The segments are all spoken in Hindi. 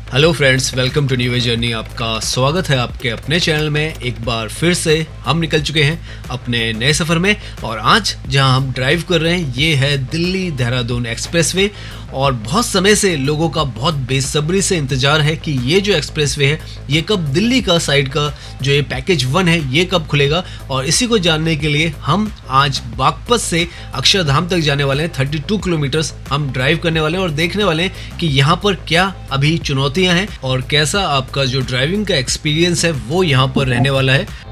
Hello friends, welcome to new journey. आपका स्वागत है आपके अपने चैनल में। एक बार फिर से हम निकल चुके हैं अपने नए सफ़र में और आज जहां हम ड्राइव कर रहे हैं ये है दिल्ली देहरादून एक्सप्रेसवे। और बहुत समय से लोगों का बहुत बेसब्री से इंतज़ार है कि ये जो एक्सप्रेसवे है ये कब दिल्ली का साइड का जो ये पैकेज 1 है ये कब खुलेगा। और इसी को जानने के लिए हम आज बागपत से अक्षरधाम तक जाने वाले हैं। 32 किलोमीटर्स हम ड्राइव करने वाले हैं और देखने वाले हैं कि यहाँ पर क्या अभी चुनौतियाँ हैं और कैसा आपका जो ड्राइविंग का एक्सपीरियंस है वो यहाँ पर रहने वाला है।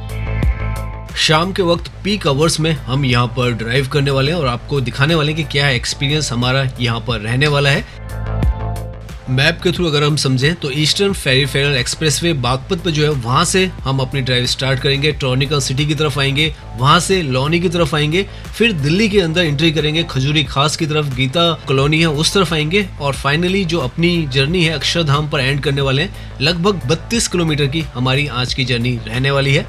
शाम के वक्त पीक आवर्स में हम यहाँ पर ड्राइव करने वाले हैं और आपको दिखाने वाले हैं कि क्या एक्सपीरियंस हमारा यहाँ पर रहने वाला है। मैप के थ्रू अगर हम समझें तो ईस्टर्न पेरिफेरल एक्सप्रेसवे बागपत पे जो है वहाँ से हम अपनी ड्राइव स्टार्ट करेंगे, टॉर्निकल सिटी की तरफ आएंगे, वहाँ से लौनी की तरफ आएंगे, फिर दिल्ली के अंदर एंट्री करेंगे, खजूरी खास की तरफ, गीता कॉलोनी है उस तरफ आएंगे और फाइनली जो अपनी जर्नी है अक्षरधाम पर एंड करने वाले हैं। लगभग 32 किलोमीटर की हमारी आज की जर्नी रहने वाली है।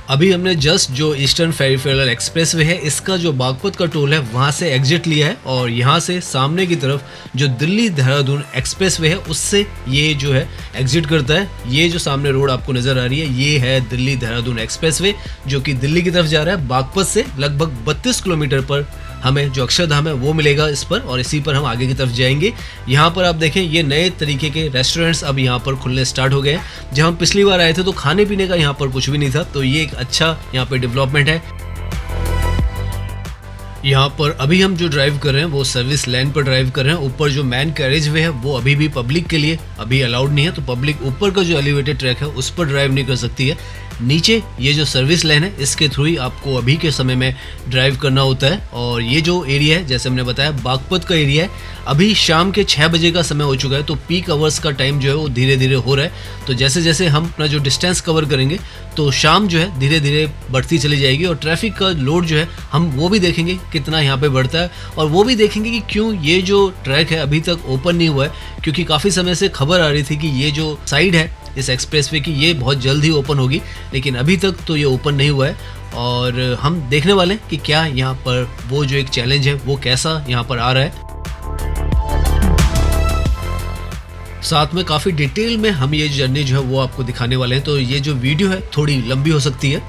अभी हमने जस्ट जो ईस्टर्न पेरिफेरल एक्सप्रेसवे है इसका जो बागपत का टोल है वहाँ से एग्जिट लिया है और यहाँ से सामने की तरफ जो दिल्ली देहरादून एक्सप्रेसवे है उससे ये जो है एग्जिट करता है। ये जो सामने रोड आपको नज़र आ रही है ये है दिल्ली देहरादून एक्सप्रेसवे जो कि दिल्ली की तरफ जा रहा है। बागपत से लगभग 32 किलोमीटर पर हमें जो अक्षरधाम है वो मिलेगा इस पर और इसी पर हम आगे की तरफ जाएंगे। यहाँ पर आप देखें ये नए तरीके के रेस्टोरेंट्स अब यहाँ पर खुलने स्टार्ट हो गए हैं। जब हम पिछली बार आए थे तो खाने पीने का यहाँ पर कुछ भी नहीं था, तो ये एक अच्छा यहाँ पे डेवलपमेंट है। यहाँ पर अभी हम जो ड्राइव कर रहे हैं वो सर्विस लेन पर ड्राइव कर रहे हैं। ऊपर जो मैन कैरेज वे है वो अभी भी पब्लिक के लिए अभी अलाउड नहीं है, तो पब्लिक ऊपर का जो एलिवेटेड ट्रैक है उस पर ड्राइव नहीं कर सकती है। नीचे ये जो सर्विस लेन है इसके थ्रू ही आपको अभी के समय में ड्राइव करना होता है। और ये जो एरिया है जैसे हमने बताया बागपत का एरिया है। अभी शाम के 6 बजे का समय हो चुका है, तो पीक आवर्स का टाइम जो है वो धीरे धीरे हो रहा है। तो जैसे जैसे हम अपना जो डिस्टेंस कवर करेंगे तो शाम जो है धीरे धीरे बढ़ती चली जाएगी और ट्रैफिक का लोड जो है हम वो भी देखेंगे कितना यहाँ पे बढ़ता है। और वो भी देखेंगे कि क्यों ये जो ट्रैक है अभी तक ओपन नहीं हुआ है, क्योंकि काफ़ी समय से खबर आ रही थी कि ये जो साइड है इस एक्सप्रेसवे की ये बहुत जल्द ही ओपन होगी, लेकिन अभी तक तो ये ओपन नहीं हुआ है। और हम देखने वाले हैं कि क्या यहाँ पर वो जो एक चैलेंज है वो कैसा यहाँ पर आ रहा है। साथ में काफ़ी डिटेल में हम ये जर्नी जो है वो आपको दिखाने वाले हैं, तो ये जो वीडियो है थोड़ी लंबी हो सकती है।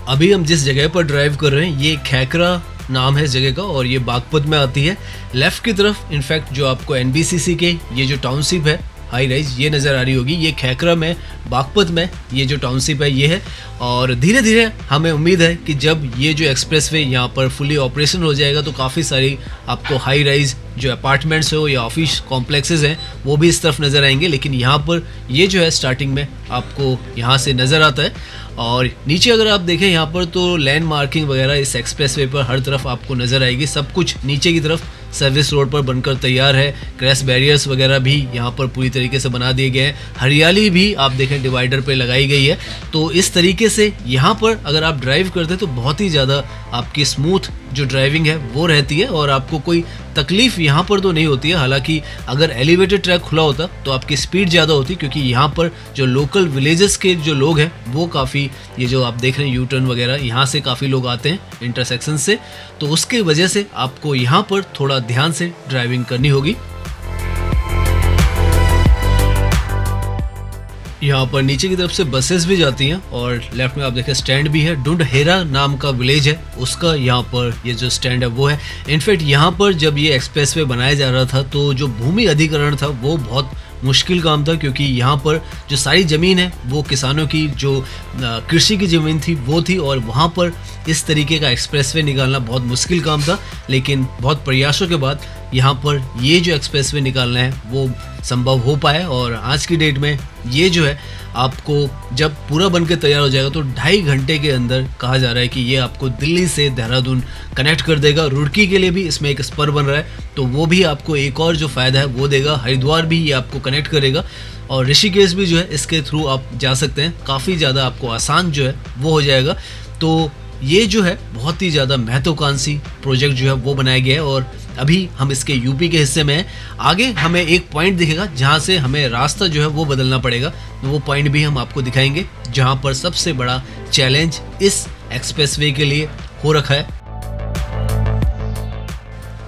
अभी हम जिस जगह पर ड्राइव कर रहे हैं ये खैकरा नाम है इस जगह का और ये बागपत में आती है। लेफ्ट की तरफ इनफैक्ट जो आपको एनबीसीसी के ये जो टाउनशिप है हाई राइज ये नज़र आ रही होगी, ये खैकरा में बागपत में ये जो टाउनशिप है ये है। और धीरे धीरे हमें उम्मीद है कि जब ये जो एक्सप्रेसवे यहाँ पर फुली ऑपरेशन हो जाएगा तो काफ़ी सारी आपको हाई राइज जो अपार्टमेंट्स हो या ऑफिस कॉम्प्लेक्सेस हैं वो भी इस तरफ नज़र आएंगे। लेकिन यहाँ पर ये जो है स्टार्टिंग में आपको यहाँ से नज़र आता है। और नीचे अगर आप देखें यहाँ पर तो लैंड मार्किंग वगैरह इस एक्सप्रेसवे पर हर तरफ आपको नज़र आएगी। सब कुछ नीचे की तरफ सर्विस रोड पर बनकर तैयार है। क्रैश बैरियर्स वगैरह भी यहाँ पर पूरी तरीके से बना दिए गए हैं। हरियाली भी आप देखें डिवाइडर पे लगाई गई है। तो इस तरीके से यहाँ पर अगर आप ड्राइव करते हैं तो बहुत ही ज़्यादा आपकी स्मूथ जो ड्राइविंग है वो रहती है और आपको कोई तकलीफ यहाँ पर तो नहीं होती है। हालांकि अगर एलिवेटेड ट्रैक खुला होता तो आपकी स्पीड ज़्यादा होती, क्योंकि यहाँ पर जो लोकल विलेजेस के जो लोग हैं वो काफ़ी, ये जो आप देख रहे हैं यू टर्न वगैरह यहाँ से काफ़ी लोग आते हैं इंटरसेक्शन से, तो उसके वजह से आपको यहाँ पर थोड़ा ध्यान से ड्राइविंग करनी होगी। यहाँ पर नीचे की तरफ से बसेस भी जाती हैं और लेफ्ट में आप देखें स्टैंड भी है। डुंडहेरा नाम का विलेज है उसका यहाँ पर ये जो स्टैंड है वो है। इनफैक्ट यहाँ पर जब ये एक्सप्रेसवे बनाया जा रहा था तो जो भूमि अधिग्रहण था वो बहुत मुश्किल काम था, क्योंकि यहाँ पर जो सारी ज़मीन है वो किसानों की जो कृषि की ज़मीन थी वो थी और वहाँ पर इस तरीके का एक्सप्रेसवे निकालना बहुत मुश्किल काम था। लेकिन बहुत प्रयासों के बाद यहाँ पर ये जो एक्सप्रेसवे निकालना है वो संभव हो पाया और आज की डेट में ये जो है आपको जब पूरा बन के तैयार हो जाएगा तो 2.5 घंटे के अंदर कहा जा रहा है कि ये आपको दिल्ली से देहरादून कनेक्ट कर देगा। रुड़की के लिए भी इसमें एक स्पर बन रहा है तो वो भी आपको एक और जो फ़ायदा है वो देगा। हरिद्वार भी ये आपको कनेक्ट करेगा और ऋषिकेश भी जो है इसके थ्रू आप जा सकते हैं। काफ़ी ज़्यादा आपको आसान जो है वो हो जाएगा। तो ये जो है बहुत ही ज़्यादा महत्वाकांक्षी प्रोजेक्ट जो है वो बनाया गया है और अभी हम इसके यूपी के हिस्से में हैं। आगे हमें एक पॉइंट दिखेगा जहाँ से हमें रास्ता जो है वो बदलना पड़ेगा, तो वो पॉइंट भी हम आपको दिखाएंगे जहाँ पर सबसे बड़ा चैलेंज इस एक्सप्रेसवे के लिए हो रखा है।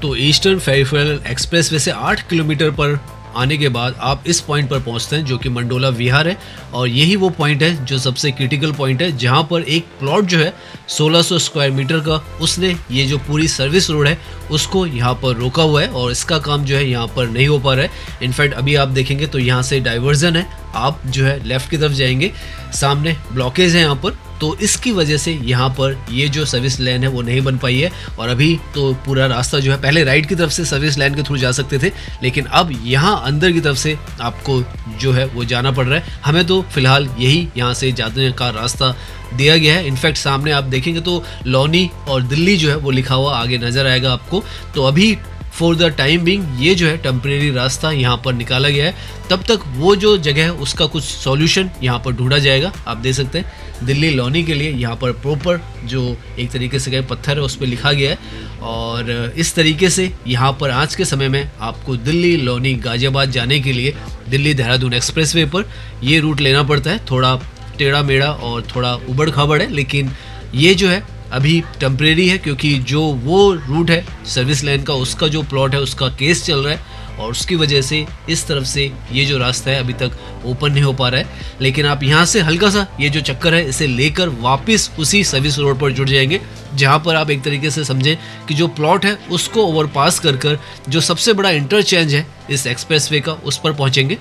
तो ईस्टर्न पेरिफेरल एक्सप्रेसवे से 8 किलोमीटर पर आने के बाद आप इस पॉइंट पर पहुंचते हैं जो कि मंडोला विहार है, और यही वो पॉइंट है जो सबसे क्रिटिकल पॉइंट है, जहां पर एक प्लॉट जो है 1600 स्क्वायर मीटर का, उसने ये जो पूरी सर्विस रोड है उसको यहाँ पर रोका हुआ है और इसका काम जो है यहाँ पर नहीं हो पा रहा है। इनफैक्ट अभी आप देखेंगे तो यहाँ से डाइवर्जन है, आप जो है लेफ्ट की तरफ जाएंगे, सामने ब्लॉकेज है यहाँ पर, तो इसकी वजह से यहाँ पर ये जो सर्विस लेन है वो नहीं बन पाई है। और अभी तो पूरा रास्ता जो है, पहले राइट की तरफ से सर्विस लेन के थ्रू जा सकते थे, लेकिन अब यहाँ अंदर की तरफ से आपको जो है वो जाना पड़ रहा है। हमें तो फिलहाल यही यहाँ से जाने का रास्ता दिया गया है। इनफैक्ट सामने आप देखेंगे तो लौनी और दिल्ली जो है वो लिखा हुआ आगे नजर आएगा आपको। तो अभी फॉर द टाइम बिंग ये जो है टेम्परेरी रास्ता यहाँ पर निकाला गया है, तब तक वो जो जगह है उसका कुछ सॉल्यूशन यहाँ पर ढूंढा जाएगा। आप देख सकते हैं दिल्ली लौनी के लिए यहाँ पर प्रॉपर जो एक तरीके से पत्थर है उस पर लिखा गया है, और इस तरीके से यहाँ पर आज के समय में आपको दिल्ली लौनी गाजियाबाद जाने के लिए दिल्ली देहरादून एक्सप्रेसवे पर ये रूट लेना पड़ता है। थोड़ा टेढ़ा मेढ़ा और थोड़ा उबड़ खाबड़ है, लेकिन ये जो है अभी टेम्परेरी है, क्योंकि जो वो रूट है सर्विस लाइन का, उसका जो प्लॉट है उसका केस चल रहा है, और उसकी वजह से इस तरफ से ये जो रास्ता है अभी तक ओपन नहीं हो पा रहा है। लेकिन आप यहाँ से हल्का सा ये जो चक्कर है इसे लेकर वापस उसी सर्विस रोड पर जुड़ जाएंगे, जहाँ पर आप एक तरीके से समझें कि जो प्लॉट है उसको ओवरपास कर कर जो सबसे बड़ा इंटरचेंज है इस एक्सप्रेसवे का, उस पर पहुँचेंगे।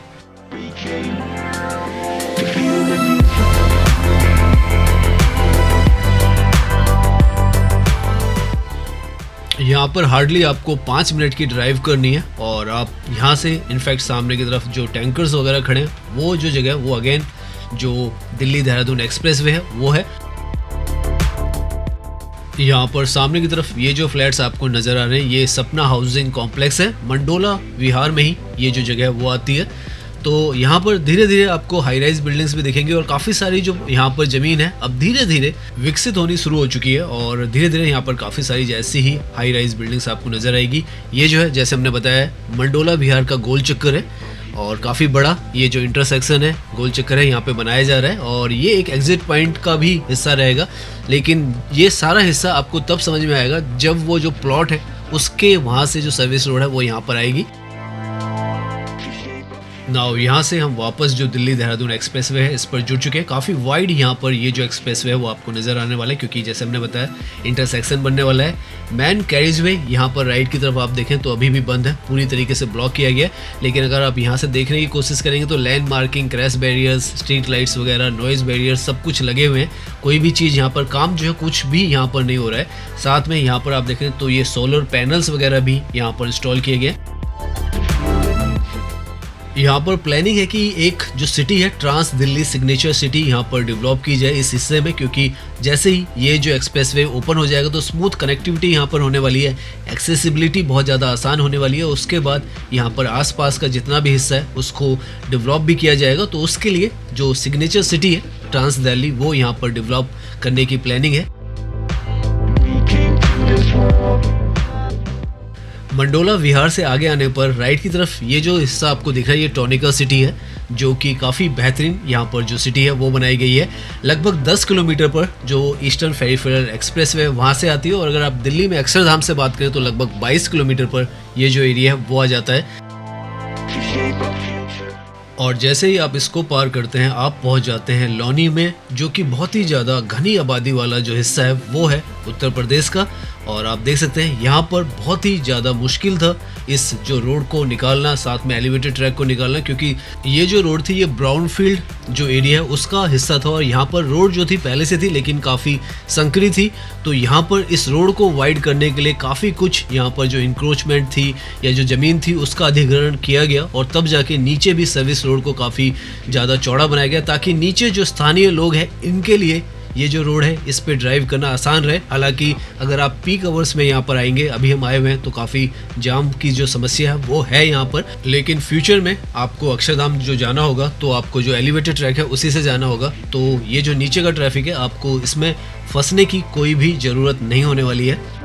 यहाँ पर हार्डली आपको 5 मिनट की ड्राइव करनी है, और आप यहाँ से इनफैक्ट सामने की तरफ जो टैंकर्स वगैरह खड़े हैं वो जो जगह है वो अगेन जो दिल्ली देहरादून एक्सप्रेसवे है वो है। यहाँ पर सामने की तरफ ये जो फ्लैट्स आपको नज़र आ रहे हैं ये सपना हाउसिंग कॉम्प्लेक्स है, मंडोला विहार में ही ये जो जगह है वो आती है। तो यहाँ पर धीरे धीरे आपको हाई राइज बिल्डिंग्स भी दिखेंगे, और काफ़ी सारी जो यहाँ पर ज़मीन है अब धीरे धीरे विकसित होनी शुरू हो चुकी है, और धीरे धीरे यहाँ पर काफ़ी सारी जैसी ही हाई राइज बिल्डिंग्स आपको नज़र आएगी। ये जो है जैसे हमने बताया मंडोला विहार का गोल चक्कर है, और काफ़ी बड़ा ये जो इंटरसेक्शन है गोल चक्कर है यहाँ पे बनाया जा रहा है, और ये एक एग्जिट पॉइंट का भी हिस्सा रहेगा। लेकिन ये सारा हिस्सा आपको तब समझ में आएगा जब वो जो प्लॉट है उसके वहाँ से जो सर्विस रोड है वो यहाँ पर आएगी। नाउ यहाँ से हम वापस जो दिल्ली देहरादून एक्सप्रेसवे है इस पर जुड़ चुके हैं। काफ़ी वाइड यहाँ पर ये जो एक्सप्रेसवे है वो आपको नज़र आने वाला है, क्योंकि जैसे हमने बताया इंटरसेक्शन बनने वाला है। मैन कैरिजवे यहाँ पर राइट की तरफ आप देखें तो अभी भी बंद है, पूरी तरीके से ब्लॉक किया गया है। लेकिन अगर आप यहाँ से देखने की कोशिश करेंगे तो land marking, crash barriers, street lights वगैरह, नॉइज़ बैरियर्स सब कुछ लगे हुए हैं। कोई भी चीज़ यहाँ पर काम जो है कुछ भी यहाँ पर नहीं हो रहा है। साथ में यहाँ पर आप देखें तो ये सोलर पैनल्स वगैरह भी यहाँ पर इंस्टॉल किए गए। यहाँ पर प्लानिंग है कि एक जो सिटी है ट्रांस दिल्ली सिग्नेचर सिटी यहाँ पर डेवलप की जाए इस हिस्से में, क्योंकि जैसे ही ये जो एक्सप्रेसवे ओपन हो जाएगा तो स्मूथ कनेक्टिविटी यहाँ पर होने वाली है, एक्सेसिबिलिटी बहुत ज़्यादा आसान होने वाली है। उसके बाद यहाँ पर आसपास का जितना भी हिस्सा है उसको डेवलप भी किया जाएगा, तो उसके लिए जो सिग्नेचर सिटी है ट्रांस दिल्ली वो यहाँ पर डेवलप करने की प्लानिंग है। मंडोला विहार से आगे आने पर राइट की तरफ ये जो हिस्सा आपको दिख रहा है ये टॉनिका सिटी है, जो कि काफ़ी बेहतरीन यहाँ पर जो सिटी है वो बनाई गई है। लगभग 10 किलोमीटर पर जो ईस्टर्न पेरिफेरल एक्सप्रेसवे वहाँ से आती है, और अगर आप दिल्ली में अक्षरधाम से बात करें तो लगभग 22 किलोमीटर पर ये जो एरिया है वो आ जाता है। और जैसे ही आप इसको पार करते हैं आप पहुंच जाते हैं लौनी में, जो कि बहुत ही ज़्यादा घनी आबादी वाला जो हिस्सा है वो है उत्तर प्रदेश का। और आप देख सकते हैं यहाँ पर बहुत ही ज़्यादा मुश्किल था इस जो रोड को निकालना, साथ में एलिवेटेड ट्रैक को निकालना, क्योंकि ये जो रोड थी ये ब्राउन फील्ड जो एरिया है उसका हिस्सा था, और यहाँ पर रोड जो थी पहले से थी लेकिन काफ़ी संकरी थी। तो यहाँ पर इस रोड को वाइड करने के लिए काफ़ी कुछ यहाँ पर जो इंक्रोचमेंट थी या जो ज़मीन थी उसका अधिग्रहण किया गया, और तब जाके नीचे भी सर्विस रोड को काफ़ी ज़्यादा चौड़ा बनाया गया, ताकि नीचे जो स्थानीय लोग हैं इनके लिए ये जो रोड है इस पे ड्राइव करना आसान रहे। हालांकि अगर आप पीक आवर्स में यहाँ पर आएंगे, अभी हम आए हुए हैं तो काफ़ी जाम की जो समस्या है वो है यहाँ पर, लेकिन फ्यूचर में आपको अक्षरधाम जो जाना होगा तो आपको जो एलिवेटेड ट्रैक है उसी से जाना होगा। तो ये जो नीचे का ट्रैफिक है आपको इसमें फंसने की कोई भी ज़रूरत नहीं होने वाली है।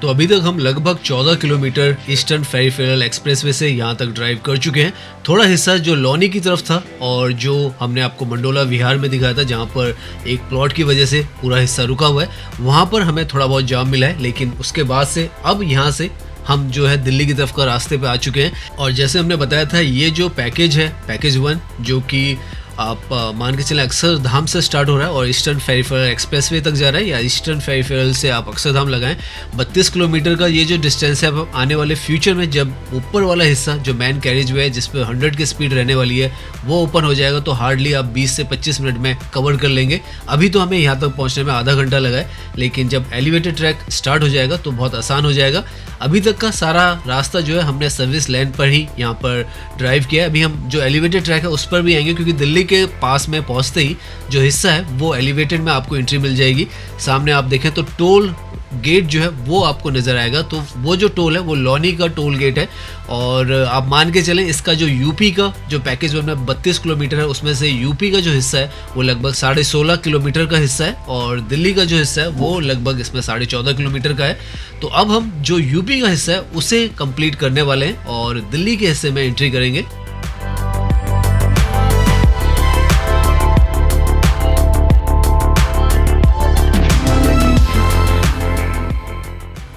तो अभी तक हम लगभग 14 किलोमीटर ईस्टर्न पेरिफेरल एक्सप्रेसवे से यहाँ तक ड्राइव कर चुके हैं। थोड़ा हिस्सा जो लौनी की तरफ था और जो हमने आपको मंडोला विहार में दिखाया था, जहाँ पर एक प्लॉट की वजह से पूरा हिस्सा रुका हुआ है, वहाँ पर हमें थोड़ा बहुत जाम मिला है। लेकिन उसके बाद से अब यहाँ से हम जो है दिल्ली की तरफ का रास्ते पे आ चुके हैं। और जैसे हमने बताया था, ये जो पैकेज है, पैकेज 1, जो कि आप मान के चलें अक्षरधाम से स्टार्ट हो रहा है और ईस्टर्न पेरिफेरल एक्सप्रेसवे तक जा रहा है, या ईस्टर्न पेरिफेरल से आप अक्षरधाम लगाएं। 32 किलोमीटर का ये जो डिस्टेंस है, अब आने वाले फ्यूचर में जब ऊपर वाला हिस्सा जो मेन कैरेज वे है, जिस पे 100 की स्पीड रहने वाली है, वो ओपन हो जाएगा तो हार्डली आप 20 से 25 मिनट में कवर कर लेंगे। अभी तो हमें यहाँ तक पहुँचने में आधा घंटा लगा है, लेकिन जब एलिवेटेड ट्रैक स्टार्ट हो जाएगा तो बहुत आसान हो जाएगा। अभी तक का सारा रास्ता जो है हमने सर्विस लेन पर ही यहाँ पर ड्राइव किया है। अभी हम जो एलिवेटेड ट्रैक है उस पर भी आएंगे, क्योंकि दिल्ली के पास में पहुंचते ही जो हिस्सा है वो एलिवेटेड में आपको एंट्री मिल जाएगी। सामने आप देखें तो टोल गेट जो है वो आपको नजर आएगा। तो वो जो टोल है वो लौनी का टोल गेट है, और आप मान के चलें इसका जो यूपी का जो पैकेज वन में 32 किलोमीटर है, उसमें से यूपी का जो हिस्सा है वो लगभग 16.5 किलोमीटर का हिस्सा है, और दिल्ली का जो हिस्सा है वो लगभग इसमें 14.5 किलोमीटर का है। तो अब हम जो यूपी का हिस्सा है उसे कंप्लीट करने वाले हैं और दिल्ली के हिस्से में एंट्री करेंगे।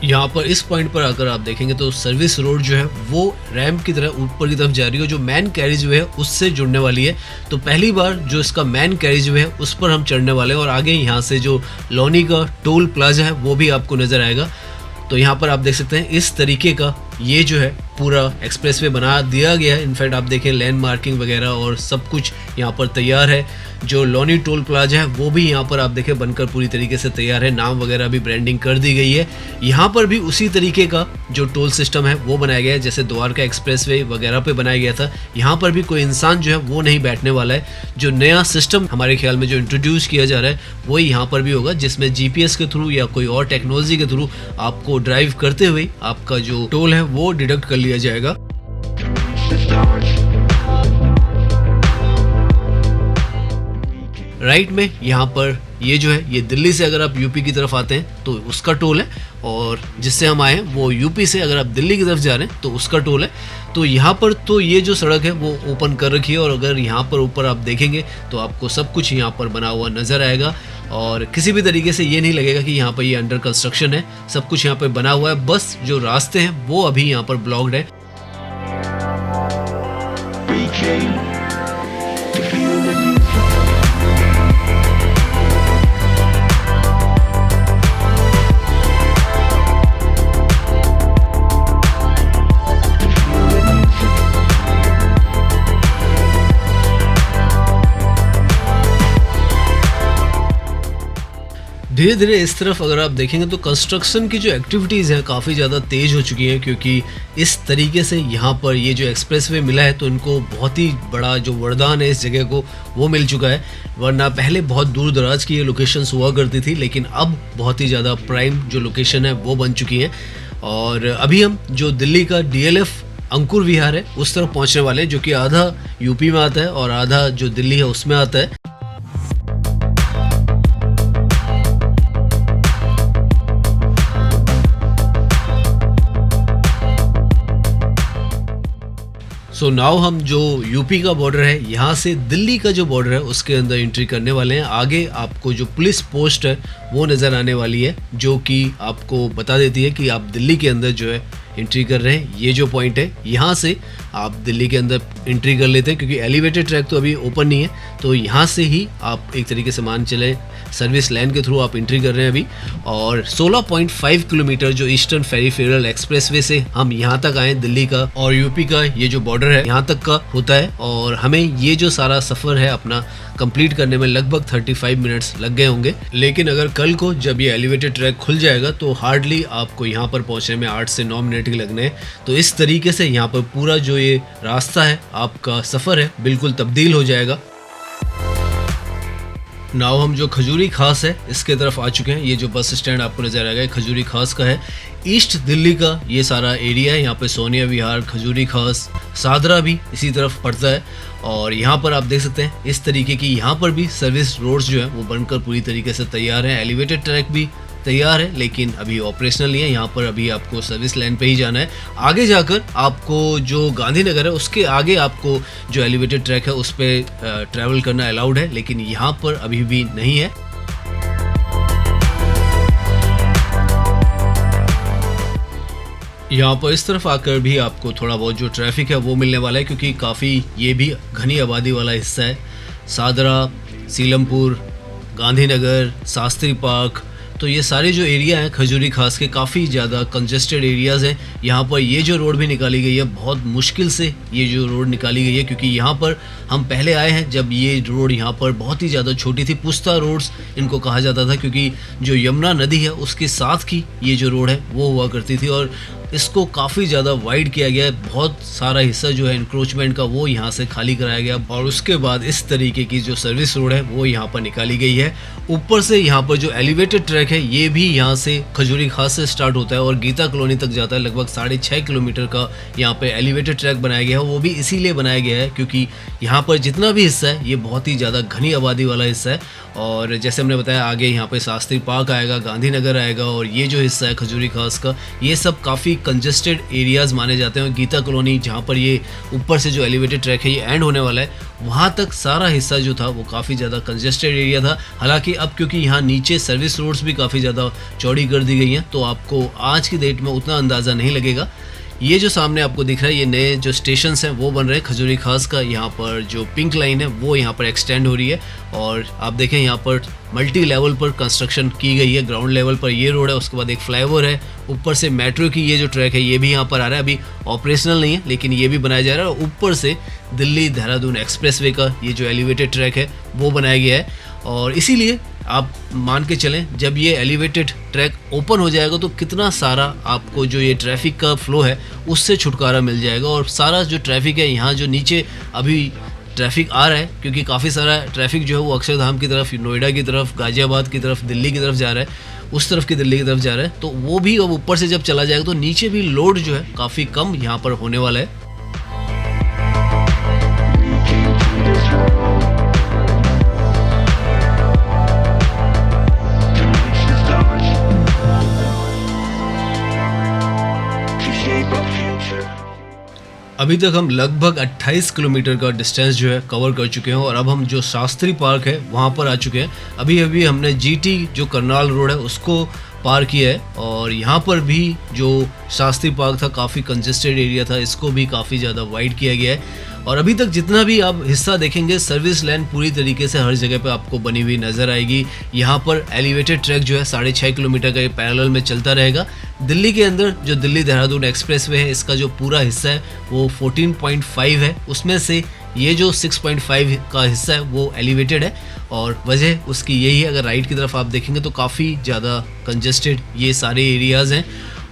यहाँ पर इस पॉइंट पर आकर आप देखेंगे तो सर्विस रोड जो है वो रैंप की तरह ऊपर की तरफ जा रही है, जो मैन कैरिज वे है उससे जुड़ने वाली है। तो पहली बार जो इसका मैन कैरिज वे है उस पर हम चढ़ने वाले हैं, और आगे यहाँ से जो लौनी का टोल प्लाजा है वो भी आपको नजर आएगा। तो यहाँ पर आप देख सकते हैं इस तरीके का ये जो है पूरा एक्सप्रेसवे बना दिया गया है। इनफैक्ट आप देखें लैंड मार्किंग वगैरह और सब कुछ यहाँ पर तैयार है। जो लौनी टोल प्लाजा है वो भी यहाँ पर आप देखें बनकर पूरी तरीके से तैयार है, नाम वगैरह भी ब्रांडिंग कर दी गई है। यहाँ पर भी उसी तरीके का जो टोल सिस्टम है वो बनाया गया है जैसे द्वारका एक्सप्रेसवे वगैरह पे बनाया गया था। यहाँ पर भी कोई इंसान जो है वो नहीं बैठने वाला है। जो नया सिस्टम हमारे ख्याल में जो इंट्रोड्यूस किया जा रहा है वही यहाँ पर भी होगा, जिसमें GPS के थ्रू या कोई और टेक्नोलॉजी के थ्रू आपको ड्राइव करते हुए आपका जो टोल है वो डिडक्ट कर लिया जाएगा। राइट में यहाँ पर ये जो है ये दिल्ली से अगर आप यूपी की तरफ आते हैं तो उसका टोल है, और जिससे हम आए हैं वो यूपी से अगर आप दिल्ली की तरफ जा रहे हैं तो उसका टोल है। तो यहाँ पर तो ये जो सड़क है वो ओपन कर रखी है, और अगर यहाँ पर ऊपर आप देखेंगे तो आपको सब कुछ यहाँ पर बना हुआ नज़र आएगा, और किसी भी तरीके से ये नहीं लगेगा कि यहाँ पर ये अंडर कंस्ट्रक्शन है। सब कुछ यहाँ पर बना हुआ है, बस जो रास्ते हैं वो अभी यहाँ पर ब्लॉक्ड है। धीरे धीरे इस तरफ अगर आप देखेंगे तो कंस्ट्रक्शन की जो एक्टिविटीज़ हैं काफ़ी ज़्यादा तेज़ हो चुकी हैं, क्योंकि इस तरीके से यहाँ पर ये जो एक्सप्रेसवे मिला है तो इनको बहुत ही बड़ा जो वरदान है इस जगह को वो मिल चुका है। वरना पहले बहुत दूर दराज की ये लोकेशंस हुआ करती थी, लेकिन अब बहुत ही ज़्यादा प्राइम जो लोकेशन है वो बन चुकी हैं। और अभी हम जो दिल्ली का DLF अंकुर विहार है उस तरफ पहुँचने वाले हैं, जो कि आधा यूपी में आता है और आधा जो दिल्ली है उसमें आता है। सो नाउ हम जो यूपी का बॉर्डर है यहाँ से दिल्ली का जो बॉर्डर है उसके अंदर एंट्री करने वाले हैं। आगे आपको जो पुलिस पोस्ट है वो नज़र आने वाली है, जो कि आपको बता देती है कि आप दिल्ली के अंदर जो है एंट्री कर रहे हैं। ये जो पॉइंट है यहाँ से आप दिल्ली के अंदर एंट्री कर लेते हैं, क्योंकि एलिवेटेड ट्रैक तो अभी ओपन नहीं है, तो यहाँ से ही आप एक तरीके से मान चले सर्विस लाइन के थ्रू आप एंट्री कर रहे हैं अभी। और 16.5 किलोमीटर जो ईस्टर्न पेरिफेरल एक्सप्रेसवे से हम यहाँ तक आए दिल्ली का, और यूपी का ये जो बॉर्डर है यहाँ तक का होता है, और हमें ये जो सारा सफ़र है अपना कंप्लीट करने में लगभग 35 मिनट्स लग गए होंगे। लेकिन अगर कल को जब ये एलिवेटेड ट्रैक खुल जाएगा तो हार्डली आपको यहाँ पर पहुँचने में 8 से 9 मिनट ही लगने हैं। तो इस तरीके से यहाँ पर पूरा जो ये रास्ता है आपका सफ़र है बिल्कुल तब्दील हो जाएगा। नाउ हम जो खजूरी खास है इसके तरफ आ चुके हैं। ये जो बस स्टैंड आपको नज़र आएगा खजूरी खास का है। ईस्ट दिल्ली का ये सारा एरिया है, यहाँ पे सोनिया विहार, खजूरी खास, सादरा भी इसी तरफ पड़ता है। और यहाँ पर आप देख सकते हैं इस तरीके की यहाँ पर भी सर्विस रोड्स जो है वो बनकर पूरी तरीके से तैयार हैं। एलिवेटेड ट्रैक भी तैयार है लेकिन अभी ऑपरेशनल नहीं है। यहाँ पर अभी आपको सर्विस लाइन पे ही जाना है। आगे जाकर आपको जो गांधीनगर है उसके आगे आपको जो एलिवेटेड ट्रैक है उस पर ट्रैवल करना अलाउड है, लेकिन यहाँ पर अभी भी नहीं है। यहाँ पर इस तरफ आकर भी आपको थोड़ा बहुत जो ट्रैफिक है वो मिलने वाला है, क्योंकि काफ़ी ये भी घनी आबादी वाला हिस्सा है। सादरा, सीलमपुर, गांधीनगर, शास्त्री पार्क, तो ये सारे जो एरिया हैं खजूरी खास के काफ़ी ज़्यादा कंजेस्टेड एरियाज़ हैं। यहाँ पर ये जो रोड भी निकाली गई है बहुत मुश्किल से ये जो रोड निकाली गई है, क्योंकि यहाँ पर हम पहले आए हैं जब ये रोड यहाँ पर बहुत ही ज़्यादा छोटी थी। पुस्ता रोड्स इनको कहा जाता था, क्योंकि जो यमुना नदी है उसके साथ की ये जो रोड है वो हुआ करती थी और इसको काफ़ी ज़्यादा वाइड किया गया है। बहुत सारा हिस्सा जो है इंक्रोचमेंट का वो यहाँ से खाली कराया गया और उसके बाद इस तरीके की जो सर्विस रोड है वो यहाँ पर निकाली गई है। ऊपर से यहाँ पर जो एलिवेटेड ट्रैक है ये भी यहाँ से खजूरी खास से स्टार्ट होता है और गीता कॉलोनी तक जाता है। लगभग 6.5 किलोमीटर का यहाँ पे एलिवेटेड ट्रैक बनाया गया है। वो भी इसीलिए बनाया गया है क्योंकि यहाँ पर जितना भी हिस्सा है ये बहुत ही ज़्यादा घनी आबादी वाला हिस्सा है। और जैसे हमने बताया आगे यहाँ पे शास्त्री पार्क आएगा, गांधीनगर आएगा और ये जो हिस्सा है खजूरी खास का ये सब काफ़ी कंजेस्टेड एरियाज़ माने जाते हैं। और गीता कॉलोनी जहाँ पर ये ऊपर से जो एलिवेटेड ट्रैक है ये एंड होने वाला है, वहाँ तक सारा हिस्सा जो था वो काफ़ी ज़्यादा कंजेस्टेड एरिया था। हालांकि अब क्योंकि यहाँ नीचे सर्विस रोड्स भी काफ़ी ज़्यादा चौड़ी कर दी गई हैं तो आपको आज की डेट में उतना अंदाज़ा नहीं लगेगा। ये जो सामने आपको दिख रहा है ये नए जो स्टेशंस हैं वो बन रहे हैं खजूरी खास का। यहाँ पर जो पिंक लाइन है वो यहाँ पर एक्सटेंड हो रही है और आप देखें यहाँ पर मल्टी लेवल पर कंस्ट्रक्शन की गई है। ग्राउंड लेवल पर ये रोड है, उसके बाद एक फ्लाईओवर है, ऊपर से मेट्रो की ये जो ट्रैक है ये भी यहाँ पर आ रहा है। अभी ऑपरेशनल नहीं है लेकिन ये भी बनाया जा रहा है और ऊपर से दिल्ली देहरादून एक्सप्रेसवे का ये जो एलिवेटेड ट्रैक है वो बनाया गया है। और इसीलिए आप मान के चलें जब ये एलिवेटेड ट्रैक ओपन हो जाएगा तो कितना सारा आपको जो ये ट्रैफिक का फ्लो है उससे छुटकारा मिल जाएगा। और सारा जो ट्रैफिक है यहाँ जो नीचे अभी ट्रैफिक आ रहा है, क्योंकि काफ़ी सारा ट्रैफिक जो है वो अक्षरधाम की तरफ, नोएडा की तरफ, गाजियाबाद की तरफ, दिल्ली की तरफ जा रहा है, उस तरफ की दिल्ली की तरफ जा रहा है, तो वो भी अब ऊपर से जब चला जाएगा तो नीचे भी लोड जो है काफ़ी कम यहाँ पर होने वाला है। अभी तक हम लगभग 28 किलोमीटर का डिस्टेंस जो है कवर कर चुके हैं और अब हम जो शास्त्री पार्क है वहाँ पर आ चुके हैं। अभी अभी हमने जीटी जो करनाल रोड है उसको पार किया है और यहाँ पर भी जो शास्त्री पार्क था काफ़ी कंजेस्टेड एरिया था, इसको भी काफ़ी ज़्यादा वाइड किया गया है। और अभी तक जितना भी आप हिस्सा देखेंगे सर्विस लाइन पूरी तरीके से हर जगह पे आपको बनी हुई नज़र आएगी। यहाँ पर एलिवेटेड ट्रैक जो है 6.5 किलोमीटर का ये पैरेलल में चलता रहेगा। दिल्ली के अंदर जो दिल्ली देहरादून एक्सप्रेसवे है इसका जो पूरा हिस्सा है वो 14.5 है, उसमें से ये जो 6.5 का हिस्सा है वो एलिवेटेड है और वजह उसकी यही है। अगर राइट की तरफ आप देखेंगे तो काफ़ी ज़्यादा कंजेस्टेड ये सारे एरियाज़ हैं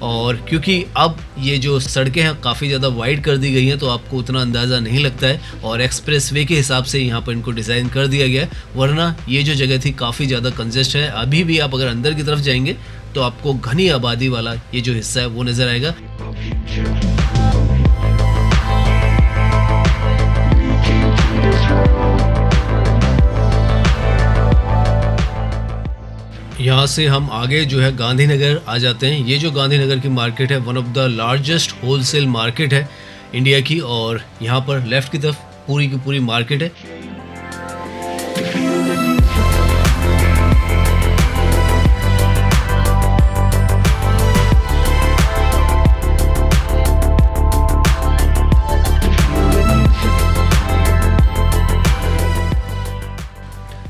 और क्योंकि अब ये जो सड़कें हैं काफ़ी ज़्यादा वाइड कर दी गई हैं तो आपको उतना अंदाज़ा नहीं लगता है और एक्सप्रेसवे के हिसाब से यहाँ पर इनको डिज़ाइन कर दिया गया है, वरना ये जो जगह थी काफ़ी ज़्यादा कंजेस्ट है। अभी भी आप अगर अंदर की तरफ जाएंगे तो आपको घनी आबादी वाला ये जो हिस्सा है वो नज़र आएगा। यहाँ से हम आगे जो है गांधीनगर आ जाते हैं। ये जो गांधीनगर की मार्केट है one of the largest wholesale market है इंडिया की और यहाँ पर लेफ्ट की तरफ पूरी की पूरी मार्केट है।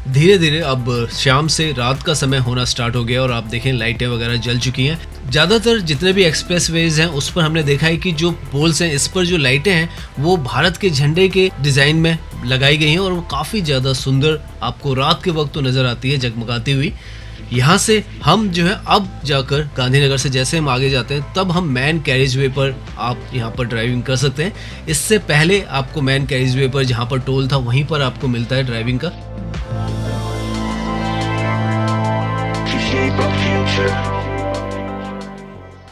धीरे धीरे अब शाम से रात का समय होना स्टार्ट हो गया और आप देखें लाइटें वगैरह जल चुकी हैं। ज़्यादातर जितने भी एक्सप्रेसवेज हैं उस पर हमने देखा है कि जो पोल्स हैं इस पर जो लाइटें हैं वो भारत के झंडे के डिज़ाइन में लगाई गई हैं और वो काफ़ी ज़्यादा सुंदर आपको रात के वक्त तो नज़र आती है जगमगाती हुई। यहाँ से हम जो है अब जाकर गांधीनगर से जैसे हम आगे जाते हैं तब हम मैन कैरिज वे पर आप यहाँ पर ड्राइविंग कर सकते हैं। इससे पहले आपको मैन कैरिज वे पर जहाँ पर टोल था वहीं पर आपको मिलता है ड्राइविंग का।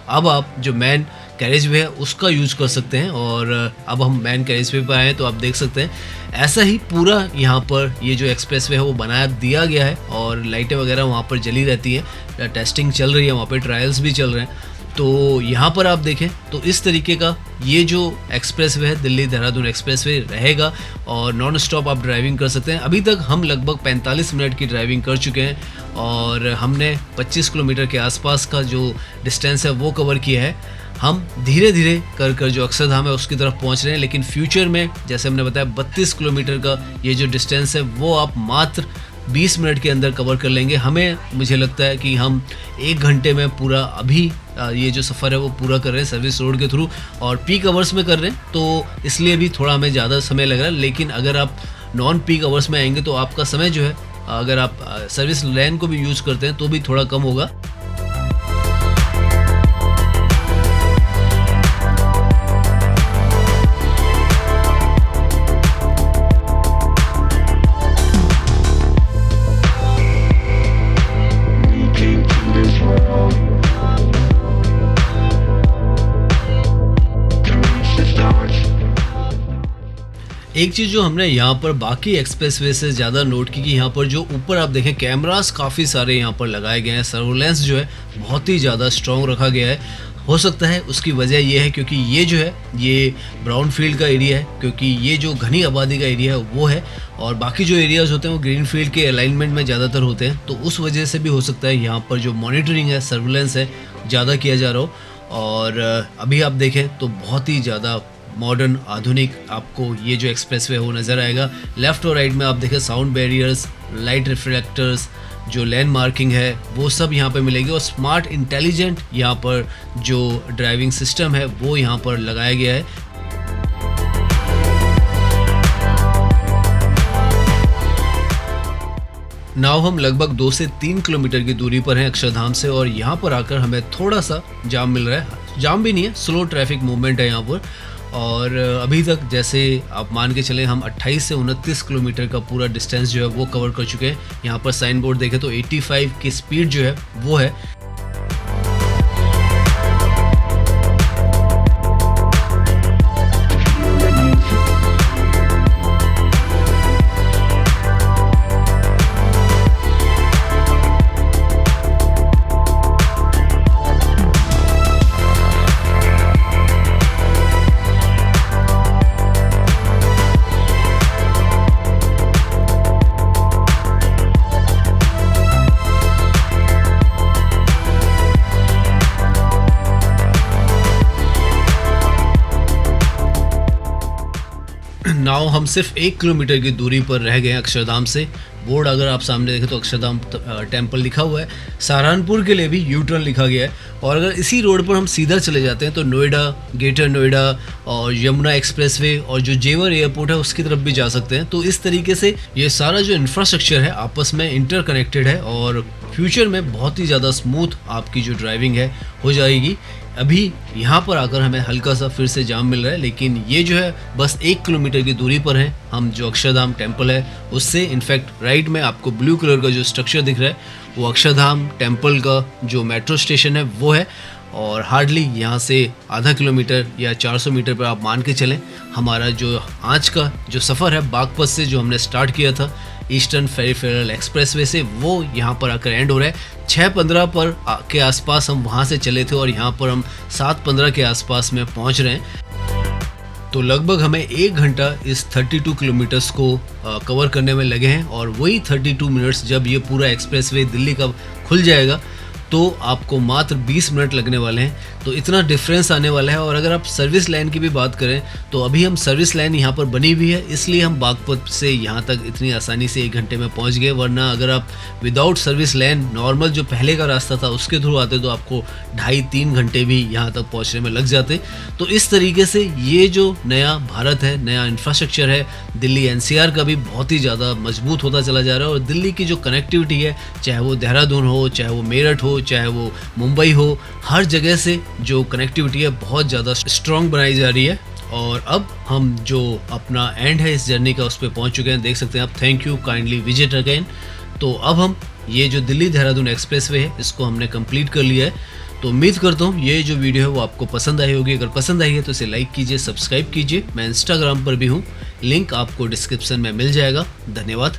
अब आप जो मैन कैरेज वे है उसका यूज कर सकते हैं। और अब हम मेन कैरेज वे पर आए हैं तो आप देख सकते हैं ऐसा ही पूरा यहाँ पर ये जो एक्सप्रेस वे है वो बना दिया गया है और लाइटें वगैरह वहाँ पर जली रहती हैं। टेस्टिंग चल रही है, वहाँ पर ट्रायल्स भी चल रहे हैं। तो यहाँ पर आप देखें तो इस तरीके का ये जो एक्सप्रेस वे है दिल्ली देहरादून एक्सप्रेस वे रहेगा और नॉन स्टॉप आप ड्राइविंग कर सकते हैं। अभी तक हम लगभग 45 मिनट की ड्राइविंग कर चुके हैं और हमने 25 किलोमीटर के आसपास का जो डिस्टेंस है वो कवर किया है। हम धीरे धीरे कर कर जो अक्षरधाम है उसकी तरफ पहुंच रहे हैं, लेकिन फ्यूचर में जैसे हमने बताया 32 किलोमीटर का ये जो डिस्टेंस है वो आप मात्र 20 मिनट के अंदर कवर कर लेंगे। मुझे लगता है कि हम 1 घंटे में पूरा अभी ये जो सफ़र है वो पूरा कर रहे हैं सर्विस रोड के थ्रू और पीक आवर्स में कर रहे हैं, तो इसलिए भी थोड़ा हमें ज़्यादा समय लग रहा है। लेकिन अगर आप नॉन पीक आवर्स में आएंगे तो आपका समय जो है, अगर आप सर्विस लेन को भी यूज़ करते हैं तो भी थोड़ा कम होगा। एक चीज़ जो हमने यहाँ पर बाकी एक्सप्रेसवे से ज़्यादा नोट की कि यहाँ पर जो ऊपर आप देखें कैमरास काफ़ी सारे यहाँ पर लगाए गए हैं। सर्वेलेंस जो है बहुत ही ज़्यादा स्ट्रॉन्ग रखा गया है। हो सकता है उसकी वजह ये है क्योंकि ये जो है ये ब्राउन फील्ड का एरिया है, क्योंकि ये जो घनी आबादी का एरिया है वो है और बाकी जो एरियाज़ होते हैं वो ग्रीन फील्ड के अलाइनमेंट में ज़्यादातर होते हैं। तो उस वजह से भी हो सकता है यहाँ पर जो मॉनिटरिंग है, सर्वेलेंस है, ज़्यादा किया जा रहा हो। और अभी आप देखें तो बहुत ही ज़्यादा मॉडर्न आधुनिक आपको ये जो एक्सप्रेस वे हो नज़र आएगा। लेफ़्ट और राइट में आप देखें साउंड बैरियर्स, लाइट रिफ्लेक्टर्स, जो लैंड मार्किंग है वो सब यहाँ पे मिलेगी और स्मार्ट इंटेलिजेंट यहाँ पर जो ड्राइविंग सिस्टम है वो यहाँ पर लगाया गया है। नाउ हम लगभग 2 से 3 किलोमीटर की दूरी पर हैं अक्षरधाम से और यहाँ पर आकर हमें थोड़ा सा जाम मिल रहा है। जाम भी नहीं है, स्लो ट्रैफिक मूवमेंट है यहाँ पर। और अभी तक जैसे आप मान के चलें हम 28 से 29 किलोमीटर का पूरा डिस्टेंस जो है वो कवर कर चुके हैं। यहाँ पर साइन बोर्ड देखें तो 85 की स्पीड जो है वो है। नाउ हम सिर्फ 1 किलोमीटर की दूरी पर रह गए हैं अक्षरधाम से। बोर्ड अगर आप सामने देखें तो अक्षरधाम टेम्पल लिखा हुआ है। सहारनपुर के लिए भी यू टर्न लिखा गया है और अगर इसी रोड पर हम सीधा चले जाते हैं तो नोएडा, ग्रेटर नोएडा और यमुना एक्सप्रेसवे और जो जेवर एयरपोर्ट है उसकी तरफ भी जा सकते हैं। तो इस तरीके से ये सारा जो इंफ्रास्ट्रक्चर है आपस में इंटरकनेक्टेड है और फ्यूचर में बहुत ही ज़्यादा स्मूथ आपकी जो ड्राइविंग है हो जाएगी। अभी यहाँ पर आकर हमें हल्का सा फिर से जाम मिल रहा है, लेकिन ये जो है बस 1 किलोमीटर की दूरी पर है हम जो अक्षरधाम टेम्पल है उससे। इनफैक्ट राइट में आपको ब्लू कलर का जो स्ट्रक्चर दिख रहा है वो अक्षरधाम टेम्पल का जो मेट्रो स्टेशन है वो है और हार्डली यहाँ से आधा किलोमीटर या 400 मीटर पर आप मान के चलें हमारा जो आज का जो सफ़र है बागपत से जो हमने स्टार्ट किया था ईस्टर्न पेरिफेरल एक्सप्रेसवे से वो यहाँ पर आकर एंड हो रहा है। 6:15 पर के आसपास हम वहाँ से चले थे और यहाँ पर हम 7:15 के आसपास में पहुँच रहे हैं। तो लगभग हमें 1 घंटा इस 32 किलोमीटर्स को कवर करने में लगे हैं और वही 32 मिनट्स जब ये पूरा एक्सप्रेसवे दिल्ली का खुल जाएगा तो आपको मात्र 20 मिनट लगने वाले हैं। तो इतना डिफरेंस आने वाला है। और अगर आप सर्विस लाइन की भी बात करें तो अभी हम सर्विस लाइन यहाँ पर बनी हुई है, इसलिए हम बागपत से यहाँ तक इतनी आसानी से 1 घंटे में पहुँच गए। वरना अगर आप विदाउट सर्विस लाइन नॉर्मल जो पहले का रास्ता था उसके थ्रू आते तो आपको 2.5-3 घंटे भी यहाँ तक पहुँचने में लग जाते। तो इस तरीके से ये जो नया भारत है, नया इंफ्रास्ट्रक्चर है, दिल्ली NCR का भी बहुत ही ज़्यादा मजबूत होता चला जा रहा है। और दिल्ली की जो कनेक्टिविटी है, चाहे वो देहरादून हो, चाहे वो मेरठ हो, चाहे वो मुंबई हो, हर जगह से जो कनेक्टिविटी है बहुत ज़्यादा स्ट्रॉन्ग बनाई जा रही है। और अब हम जो अपना एंड है इस जर्नी का उस पर पहुँच चुके हैं। देख सकते हैं आप, thank you, kindly visit again. तो अब हम ये जो दिल्ली देहरादून एक्सप्रेसवे है इसको हमने कंप्लीट कर लिया है। तो उम्मीद करता हूँ ये जो वीडियो है वो आपको पसंद आई होगी। अगर पसंद आई है तो इसे लाइक कीजिए, सब्सक्राइब कीजिए। मैं इंस्टाग्राम पर भी हूँ, लिंक आपको डिस्क्रिप्शन में मिल जाएगा। धन्यवाद।